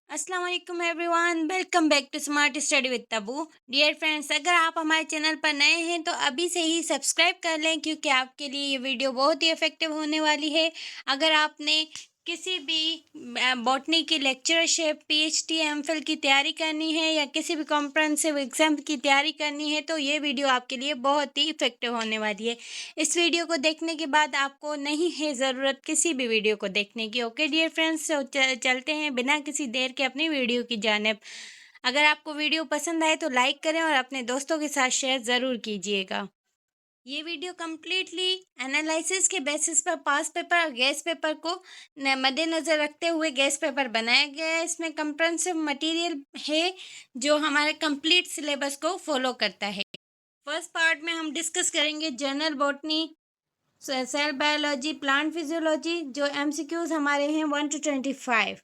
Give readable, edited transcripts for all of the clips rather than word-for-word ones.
अस्सलाम वालेकुम everyone, welcome back to smart study with Tabu. Dear friends, अगर आप हमारे चैनल पर नए हैं तो अभी से ही सब्सक्राइब कर लें क्योंकि आपके लिए ये वीडियो बहुत ही इफ़ेक्टिव होने वाली है। अगर आपने किसी भी बॉटनी की लेक्चरशिप, पीएचडी, एमफिल की तैयारी करनी है या किसी भी कॉम्प्रहेंसिव एग्ज़ाम की तैयारी करनी है तो ये वीडियो आपके लिए बहुत ही इफ़ेक्टिव होने वाली है। इस वीडियो को देखने के बाद आपको नहीं है ज़रूरत किसी भी वीडियो को देखने की। ओके डियर फ्रेंड्स, तो चलते हैं बिना किसी देर के अपनी वीडियो की जानिब। अगर आपको वीडियो पसंद आए तो लाइक करें और अपने दोस्तों के साथ शेयर ज़रूर कीजिएगा। ये वीडियो कम्प्लीटली एनालिसिस के बेसिस पर पास पेपर और गैस पेपर को मद्देनज़र रखते हुए गैस पेपर बनाया गया है। इसमें कंप्रेहेंसिव मटेरियल है जो हमारे कंप्लीट सिलेबस को फॉलो करता है। फर्स्ट पार्ट में हम डिस्कस करेंगे general botany, cell biology, plant physiology, जो एमसीक्यूज हमारे हैं 1 to 25।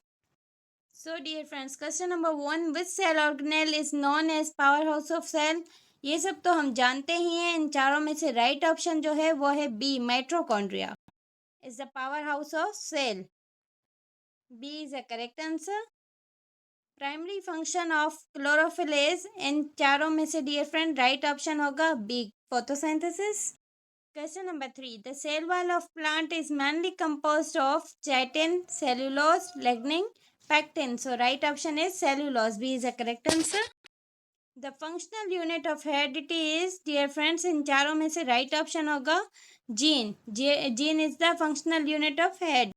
So dear friends, question number 1, which cell organelle is known as power house of cell. ये सब तो हम जानते ही हैं। इन चारों में से राइट ऑप्शन जो है वो है B, mitochondria is the power house of cell. B is the correct answer. Primary function of chlorophyll is, इन चारों में से डियर फ्रेंड राइट ऑप्शन होगा B, photosynthesis. Question number 3. The cell wall of plant is mainly composed of chitin, cellulose, lignin, pectin. So right option is cellulose. B is the correct answer. The functional unit of heredity is, dear friends, in चारों में से right option होगा gene. Gene is the functional unit of head.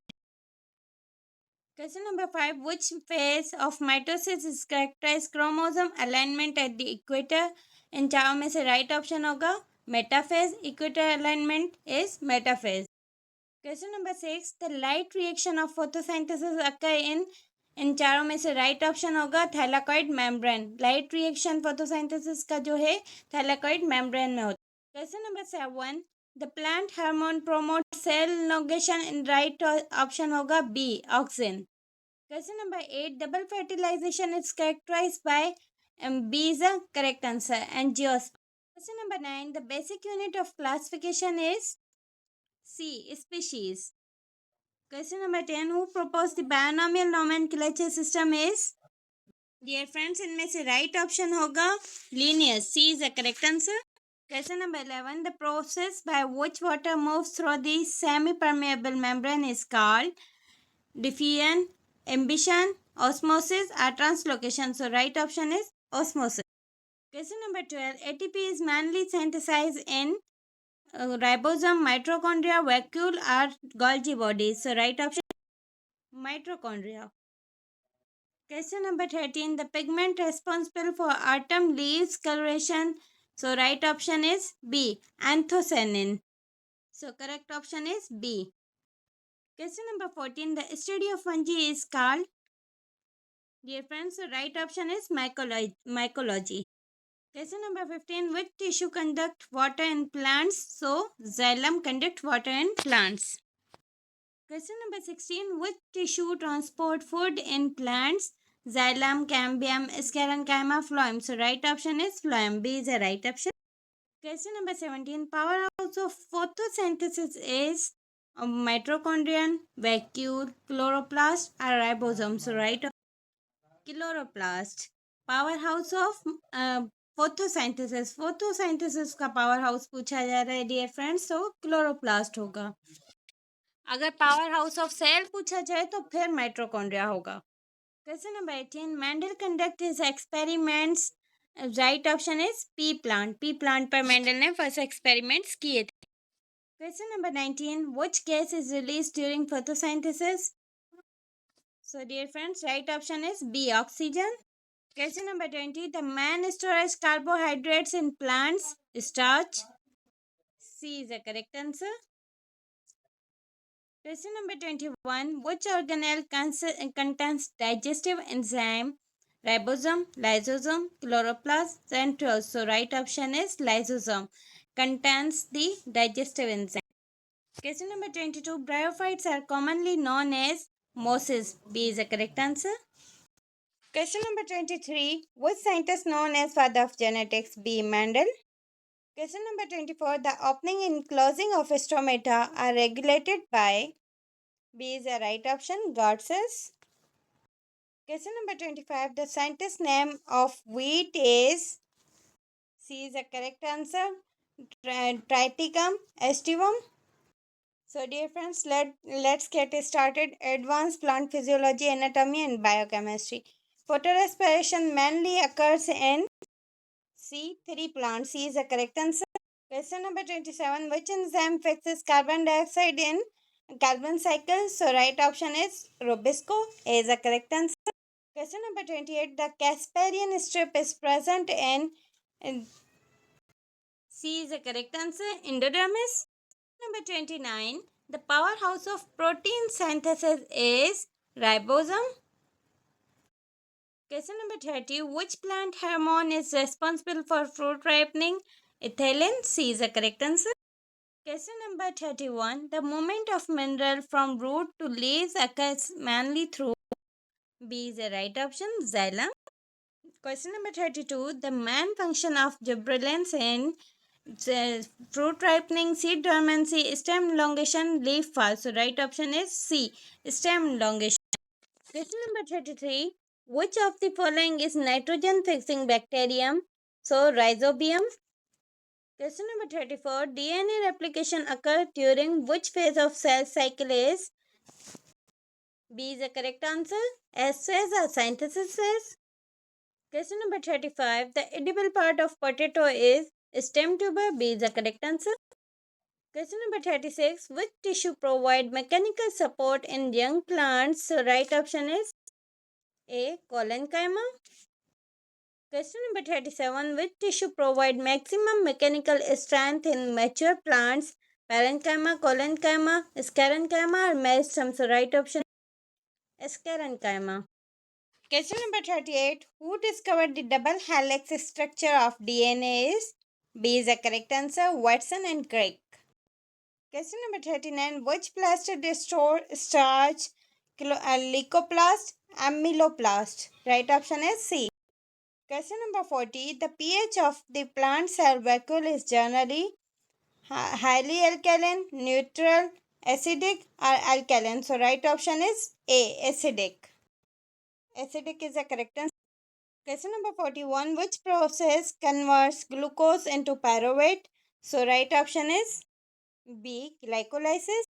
Question number 5. Which phase of mitosis is characterized chromosome alignment at the equator? इन चारों में से right option होगा metaphase. Equator alignment is metaphase. Question number 6. The light reaction of photosynthesis occur इन चारों में से right option होगा thylakoid membrane. Light reaction photosynthesis का जो है थैलाकॉइड मेम्ब्रेन में होता है। Question number 7. The plant hormone promote cell elongation, इन राइट ऑप्शन होगा B, auxin. Question number 8. Double fertilization is characterized by, B is the correct answer, angiosperm. Question number 9. The basic unit of classification is C, species. Question number 10. Who proposed the binomial nomenclature system is? Dear friends, इनमें से right option होगा Linnaeus. C is the correct answer. Question number 11. The process by which water moves through the semi-permeable membrane is called diffusion, imbition, osmosis, or translocation. So right option is osmosis. Question number 12. ATP is mainly synthesized in ribosome, mitochondria, vacuole, or Golgi bodies. So right option mitochondria. Question number 13. The pigment responsible for autumn leaves coloration. So right option is B, anthocyanin. So correct option is B. Question number 14. The study of fungi is called, dear friends, so right option is mycology. Question number 15. Which tissue conduct water in plants? So xylem conduct water in plants. Question number 16. Which tissue transport food in plants? Xylem, cambium, sclerenchyma, phloem. So right option is phloem. B is the right option. Question number 17. Powerhouse of photosynthesis is mitochondrion, vacuole, chloroplast, or ribosome. So right chloroplast. Powerhouse of photosynthesis. photosynthesis का powerhouse पूछा जा रहा है dear friends, so chloroplast होगा। अगर power house of cell पूछा जाए तो फिर माइटोकॉन्ड्रिया होगा। Question number 18. Mendel conduct his experiments, right option is pea plant. Pea plant पर मेंडल ने फर्स्ट एक्सपेरिमेंट्स किए थे। Question number 19. Which gas is release during photosynthesis? So dear friends right option is B, oxygen. Question number 20. The main storage carbohydrates in plants, starch. C is the correct answer. Question number 21. Which organelle contains digestive enzyme? Ribosome, lysosome, chloroplast, centriole. So right option is lysosome. Contains the digestive enzyme. Question number 22. Bryophytes are commonly known as mosses. B is the correct answer. Question number 23. Which scientist known as father of genetics? B. Mendel. Question number 24. The opening and closing of stomata are regulated by, B is the right option, God says. Question number 25. The scientist name of wheat is C is the correct answer. Triticum estivum. So, dear friends, let's get started. Advanced plant physiology, anatomy, and biochemistry. Photorespiration mainly occurs in C3 plants. C is the correct answer. Question number 27. Which enzyme fixes carbon dioxide in carbon cycle? So, right option is Robisco. A is the correct answer. Question number 28. The Casparian strip is present in C is the correct answer. Endodermis. Number 29. The powerhouse of protein synthesis is ribosome. Question number 30. Which plant hormone is responsible for fruit ripening? Ethylene. C is the correct answer. Question number 31. The movement of mineral from root to leaves occurs mainly through B is the right option. Xylem. Question number 32. The main function of gibberellins in fruit ripening, seed dormancy, stem elongation, leaf fall. So, right option is C. Stem elongation. Question number 33. Which of the following is nitrogen fixing bacterium? So, rhizobium. Question number 34. DNA replication occurs during which phase of cell cycle is? B is the correct answer. S phase or synthesis phase. Question number 35. The edible part of potato is stem tuber. B is the correct answer. Question number 36. Which tissue provide mechanical support in young plants? So, right option is A. Collenchyma. Question number 37. Which tissue provide maximum mechanical strength in mature plants? Parenchyma, collenchyma, sclerenchyma, or meristem? So, right option is sclerenchyma. Question number 38. Who discovered the double helix structure of DNA is? B is the correct answer. Watson and Crick. Question number 39. Which plast store starch? Leucoplast, amyloplast. Right option is C. Question number 40. The pH of the plant cell vacuole is generally highly alkaline, neutral, acidic, or alkaline. So, right option is A. Acidic. Acidic is the correct answer. Question number 41. Which process converts glucose into pyruvate? So, right option is B. Glycolysis.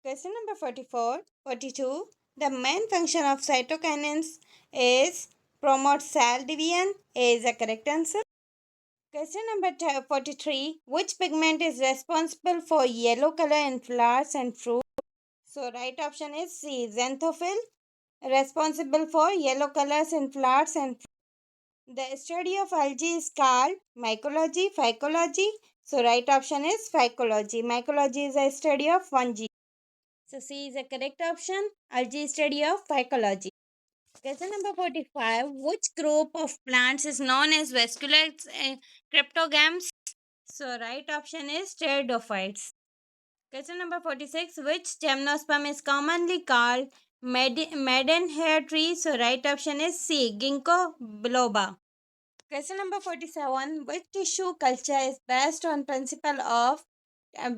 Question number 44. 42. The main function of cytokinins is promote cell division. A is the correct answer. Question number 43. Which pigment is responsible for yellow color in flowers and fruit? So, right option is C. Xanthophyll. Responsible for yellow colors in flowers and fruit. The study of algae is called mycology, phycology. So, right option is phycology. Mycology is a study of fungi. So, C is the correct option. Algae study of phycology. Question number 45. Which group of plants is known as vascular cryptogams? So, right option is pteridophytes. Question number 46. Which gymnosperm is commonly called maiden hair tree? So, right option is C. Ginkgo biloba. Question number 47. Which tissue culture is based on principle of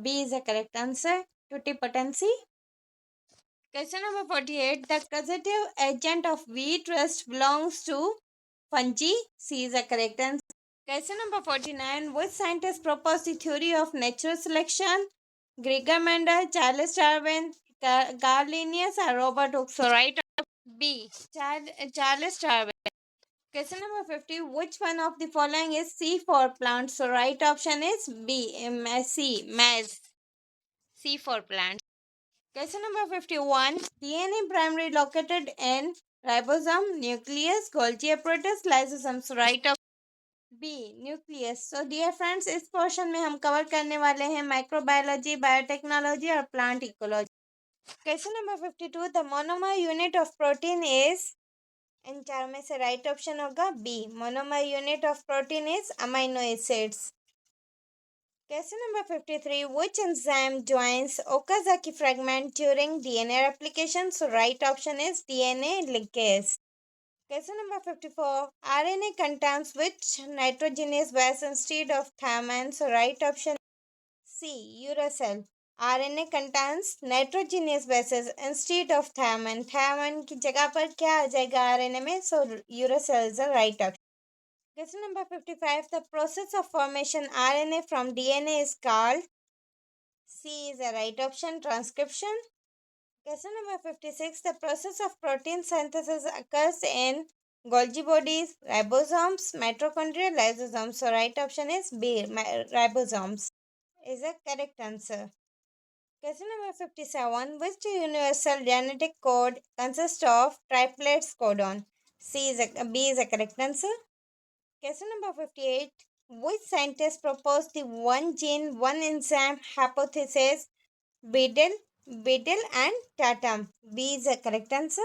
B is the correct answer. Tutipotency. Question number 48. The causative agent of wheat rust belongs to fungi. C is the correct answer. Question number 49. Which scientist proposed the theory of natural selection? Gregor Mendel, Charles Darwin, Carl Linnaeus, or Robert Hooke? So, right? B. Charles Darwin. Question number 50. Which one of the following is C for plants? So, right option is B. C. Maize. C for plants. Question number 51. DNA primary located in ribosome, nucleus, Golgi apparatus, lysosome. So, right option B nucleus. So dear friends, इस portion में हम cover करने वाले हैं microbiology, biotechnology और plant ecology. Question number 52. The monomer unit of protein is. इन चार में से राइट ऑप्शन होगा B. Monomer unit of protein is amino acids. Question number 53. Which enzyme joins Okazaki fragment during DNA replication? So, right option is DNA linkase. Question number 54. RNA contains which nitrogenous base instead of thymine? So, right option C. Uracil. RNA contains nitrogenous bases instead of thiamine. Thiamine की जगह पर क्या आ जाएगा RNA में? So uracil is the right option. Question number 55. The process of formation RNA from DNA is called. C is the right option. Transcription. Question number 56. The process of protein synthesis occurs in Golgi bodies, ribosomes, mitochondria, lysosomes. So right option is B. Ribosomes is the correct answer. Question number 57. Which universal genetic code consists of triplets codon? B is the correct answer. Question number 58. Which scientist proposed the one gene, one enzyme hypothesis? Beadle and Tatum. B is the correct answer.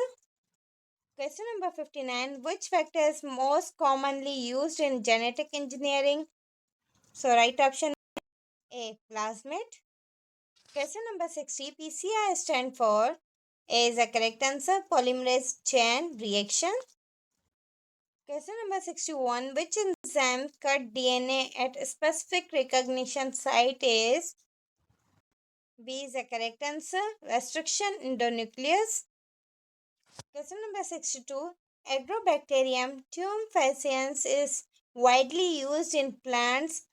Question number 59. Which factor is most commonly used in genetic engineering? So right option A. Plasmid. Question number 60. PCI stand for. A is the correct answer. Polymerase chain reaction. Question number 61. Which enzyme cut DNA at a specific recognition site is. B is the correct answer. Restriction endonuclease. Question number 62. Agrobacterium tumefaciens is widely used in plants.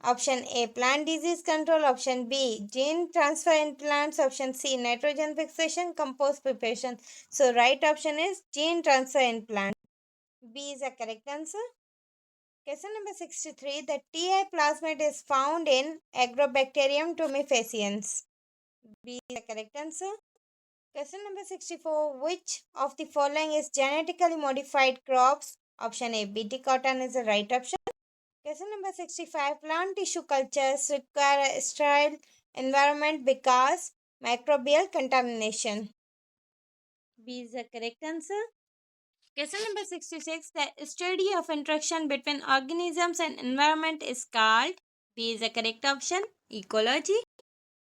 Option A. Plant disease control. Option B. Gene transfer in plants. Option C. Nitrogen fixation. Compost preparation. So right option is gene transfer in plants. B is the correct answer. Question number 63. The Ti plasmid is found in Agrobacterium tumefaciens. B is the correct answer. Question number 64. Which of the following is genetically modified crops? Option A. BT cotton is the right option. Question number 65. Plant tissue cultures require a sterile environment because microbial contamination. B is the correct answer. Question number 66. The study of interaction between organisms and environment is called. B is the correct option. Ecology.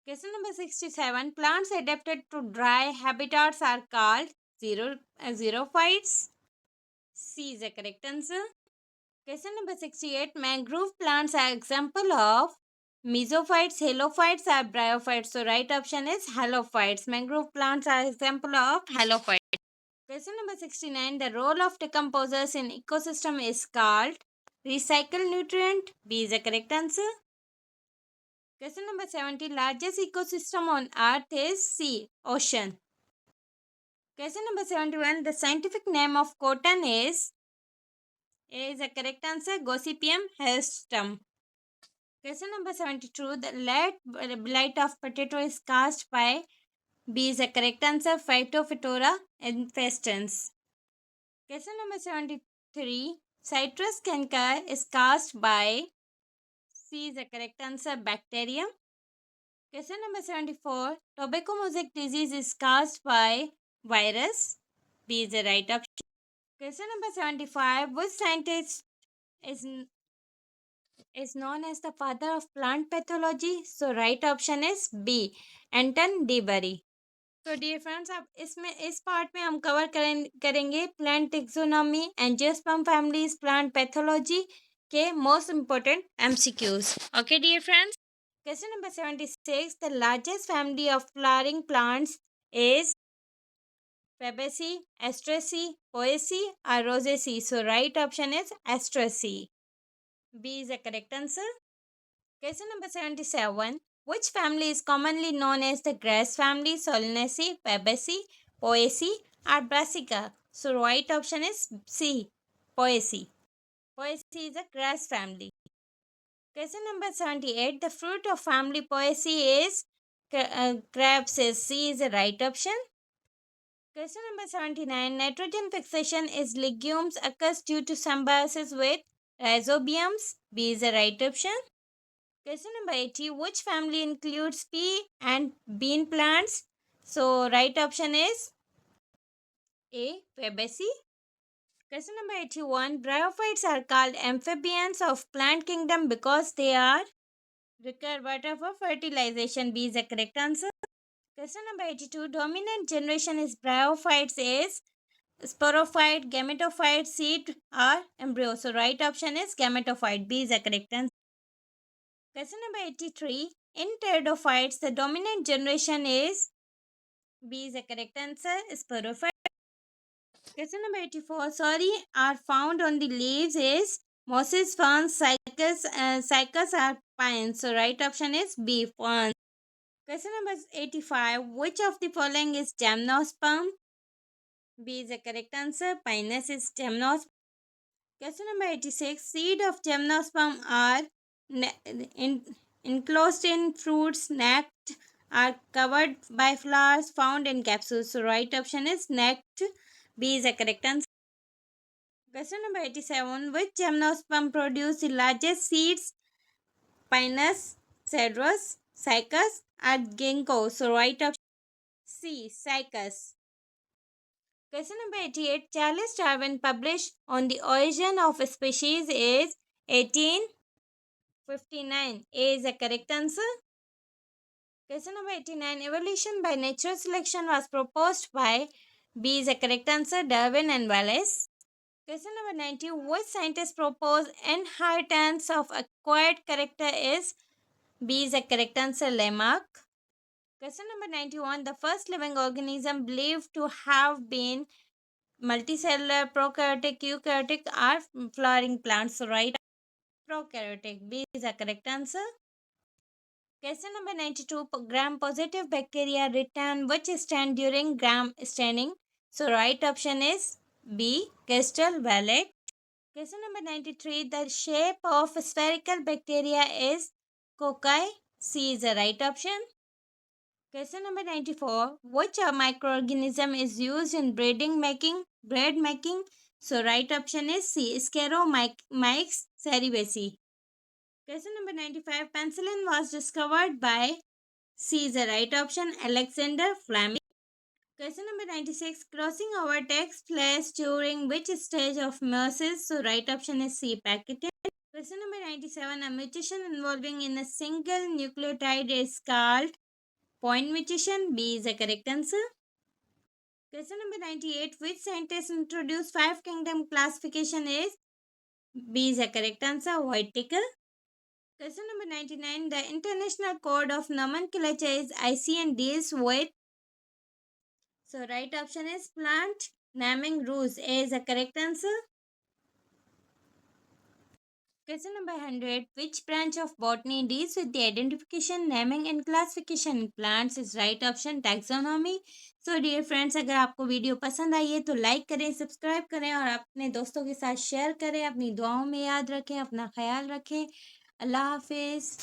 Question number 67. Plants adapted to dry habitats are called xerophytes. C is the correct answer. Question number 68. Mangrove plants are example of mesophytes, halophytes or bryophytes. So right option is halophytes. Mangrove plants are example of halophytes. Question number 69. The role of decomposers in ecosystem is called recycle nutrient. B is the correct answer. Question number 70. Largest ecosystem on earth is C. Ocean. Question number 71. The scientific name of cotton is. A is the correct answer. Gossypium hirsutum. Question number 72. The lead blight of potato is caused by. B is the correct answer. Phytophthora infestans. Question number 73. Citrus canker is caused by. C is the correct answer. Bacterium. Question number 74. Tobacco mosaic disease is caused by virus. B is the right option. Question number 75. Which scientist is, is known as the father of plant pathology? So right option is B. Anton Dewey. तो dear friends अब इसमें इस part में हम कवर करेंगे plant taxonomy angiosperm families plant pathology के most important MCQs okay dear friends question number 76 the largest family of flowering plants is Fabaceae, Astraceae, Poaceae or Rosaceae. So right option is Astraceae. B is the correct answer. Question number 77. Which family is commonly known as the grass family? Solanaceae, Fabaceae, Poaceae or Brassica? So right option is C. Poaceae. Poaceae is a grass family. Question number 78. The fruit of family Poaceae is grapes. C is the right option. Question number 79. Nitrogen fixation is legumes occurs due to symbiosis with rhizobiums. B is the right option. Question number 80. Which family includes pea and bean plants? So right option is A. Fabaceae. Question number 81. Bryophytes are called amphibians of plant kingdom because they are require water for fertilization. B is the correct answer. Question number 82. Dominant generation is bryophytes is sporophyte, gametophyte, seed or embryo. So right option is gametophyte. B is the correct answer. Question number 83. In pteridophytes, the dominant generation is B is the correct answer. Sporophyte. Question number 84. Sorry are found on the leaves is mosses, ferns, cycas are pines. So right option is B, ferns. Question number 85. Which of the following is gymnosperm? B is the correct answer. Pinus is gymnosperm. Question number 86. Seed of gymnosperm are enclosed in fruits, necked, are covered by flowers, found in capsules. So right option is necked. B is the correct answer. Question number 87. Which gymnosperm produce the largest seeds? Pinus, cedrus, cycas, or ginkgo. So right option C, cycas. Question number 88. Charles Darwin published on the origin of a species is 1859. A is the correct answer. Question number 89. Evolution by natural selection was proposed by B is the correct answer. Darwin and Wallace. Question number 90. Which scientist proposed inheritance of acquired character is B is the correct answer. Lamarck. Question number 91. The first living organism believed to have been multicellular, prokaryotic, eukaryotic are flowering plants. So right, prokaryotic. B is the correct answer. Question number 92. Gram-positive bacteria return which stand during gram staining. So right option is B, crystal violet. Question number 93. The shape of spherical bacteria is cocci. C is the right option. Question number 94. Which microorganism is used in bread making? So right option is C. Scleromyces cerevisiae. Question number 95. Penicillin was discovered by C is the right option. Alexander Fleming. Question number 96. Crossing over takes place during which stage of meiosis? So right option is C. Packaging. Question number 97. A mutation involving in a single nucleotide is called point mutation. B is the correct answer. Question number 98. Which scientist introduced five kingdom classification is B is the correct answer. Whitaker. Question number 99. The International Code of Nomenclature is ICN deals with. So right option is plant naming rules. A is the correct answer. Question number 100. Which branch of botany deals with the identification, naming and classification in plants? Is right option taxonomy. So dear friends, अगर आपको video पसंद आई है तो like करें, subscribe करें और अपने दोस्तों के साथ शेयर करें. अपनी दुआओं में याद रखें. अपना ख्याल रखें. अल्लाह हाफिज़.